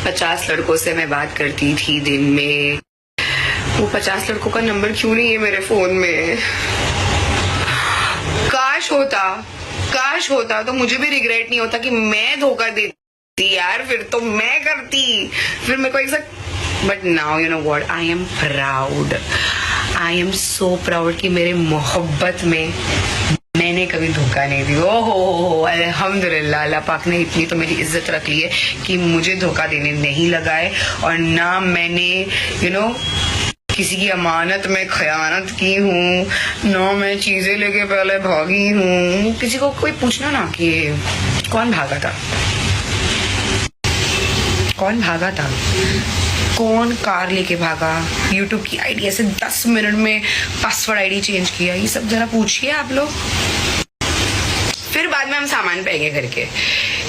50 लड़कों से मैं बात करती थी दिन में, वो 50 लड़कों का नंबर क्यों नहीं है मेरे फोन में? काश होता तो मुझे भी रिग्रेट नहीं होता कि मैं धोखा देती यार, फिर तो मैं करती, फिर मेरे को एक but now you know what, I am proud, I am so proud कि मेरे मोहब्बत में मैंने कभी धोखा नहीं दी। ओहो अल्हम्दुलिल्लाह, अल्लाह पाक ने इतनी तो मेरी इज्जत रख ली है कि मुझे धोखा देने नहीं लगा है, और ना मैंने यू नो किसी की अमानत में खयानत की हूँ, ना मैं चीजें लेके पहले भागी हूँ। किसी को कोई पूछना ना कि कौन भागा था, कौन कार लेके भागा, यूट्यूब की आईडी ऐसे 10 मिनट में पासवर्ड आईडी चेंज किया, ये सब जरा पूछिए आप लोग। फिर बाद में हम सामान पाएंगे करके,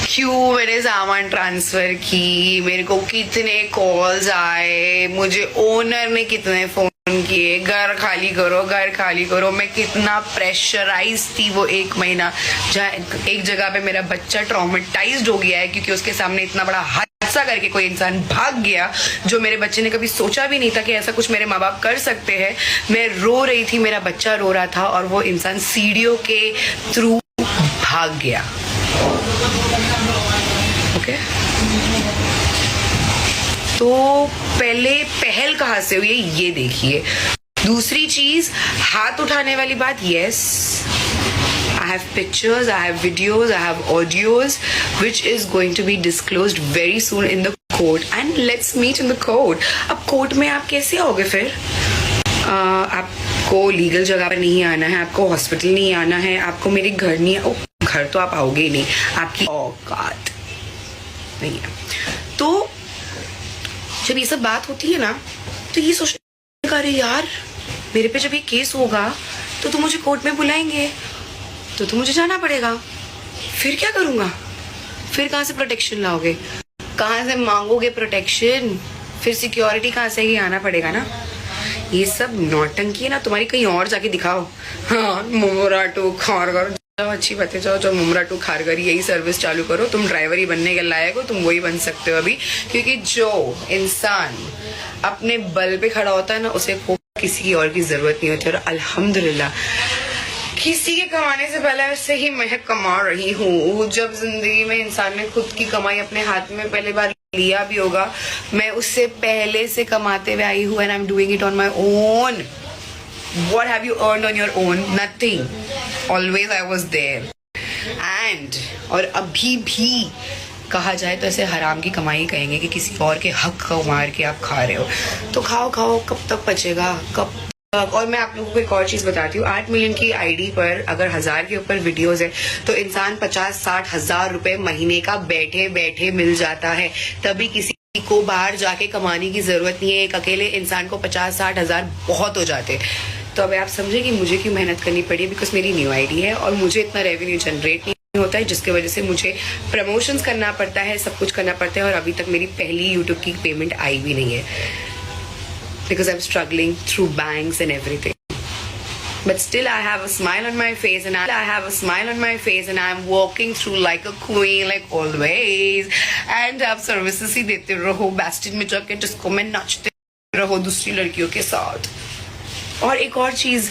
क्यों मैंने सामान ट्रांसफर की, मेरे को कितने कॉल्स आए, मुझे ओनर ने कितने फोन किए, घर खाली करो। मैं कितना प्रेशराइज थी वो 1 महीना, जहाँ एक जगह पे मेरा बच्चा ट्रॉमेटाइज्ड हो गया है क्योंकि उसके सामने इतना बड़ा हादसा करके कोई इंसान भाग गया, जो मेरे बच्चे ने कभी सोचा भी नहीं था कि ऐसा कुछ मेरे माँ बाप कर सकते हैं। मैं रो रही थी, मेरा बच्चा रो रहा था, और वो इंसान सीढ़ियों के थ्रू भाग गया। ओके तो पहले पहल कहां से हुई है ये देखिए। दूसरी चीज, हाथ उठाने वाली बात, yes I have pictures, I have videos, I have audios which is going to be disclosed very soon in the court, and let's meet in the court. अब कोर्ट में आप कैसे आओगे फिर? आपको लीगल जगह पर नहीं आना है, आपको हॉस्पिटल नहीं आना है, आपको मेरे घर नहीं, घर तो आप आओगे ही नहीं, आपकी औकात नहीं है। तो जब ये सब बात होती है ना, तो ये सोचने का, अरे यार मेरे पे जब ये केस होगा तो मुझे कोर्ट में बुलाएंगे, तो मुझे जाना पड़ेगा, फिर क्या करूंगा? फिर कहाँ से प्रोटेक्शन लाओगे, कहाँ से मांगोगे प्रोटेक्शन? फिर सिक्योरिटी कहाँ से ही आना पड़ेगा ना। ये सब नौटंकी है ना, तुम्हारी कहीं और जाके दिखाओ। हाँ, मुमराटू खारगर, अच्छी बात है, जाओ मुमराटू खारगर यही सर्विस चालू करो। तुम ड्राइवर ही बनने के लायक हो, तुम वही बन सकते हो अभी, क्योंकि जो इंसान अपने बल पे खड़ा होता है ना, उसे किसी की और की जरूरत नहीं होती। और अल्हम्दुलिल्लाह किसी के कमाने से पहले से ही मैं कमा रही हूँ। जब जिंदगी में इंसान ने खुद की कमाई अपने हाथ में पहली बार लिया भी होगा, मैं उससे पहले से कमाते हुए आई हूँ, and I am doing it on my own. What have you earned on your own? Nothing. Always I was there. And और अभी भी कहा जाए तो ऐसे हराम की कमाई कहेंगे कि किसी और के हक को मार के आप खा रहे हो, तो खाओ, कब तक बचेगा, कब तक? और मैं आप लोगों को एक और चीज बताती हूँ, 8 मिलियन की आईडी पर अगर 1000 के ऊपर वीडियोस है तो इंसान 50-60 हजार रुपए महीने का बैठे बैठे मिल जाता है। तभी किसी को बाहर जाके कमाने की जरूरत नहीं है, एक अकेले इंसान को 50-60 हजार बहुत हो जाते। तो अब आप समझे कि मुझे क्यों मेहनत करनी पड़ी है, बिकॉज मेरी न्यू आईडी है और मुझे इतना रेवेन्यू जनरेट नहीं होता है, जिसकी वजह से मुझे प्रमोशंस करना पड़ता है, सब कुछ करना पड़ता है, और अभी तक मेरी पहली यूट्यूब की पेमेंट आई भी नहीं है, because I'm struggling through banks and everything. But still I have a smile on my face, and I'm walking through like a queen, like always. And आप सर्विसेज ही देते रहो, बैस्टिन में जाके जिसको मैं नाचते रहो दूसरी लड़कियों के साथ। और एक और चीज,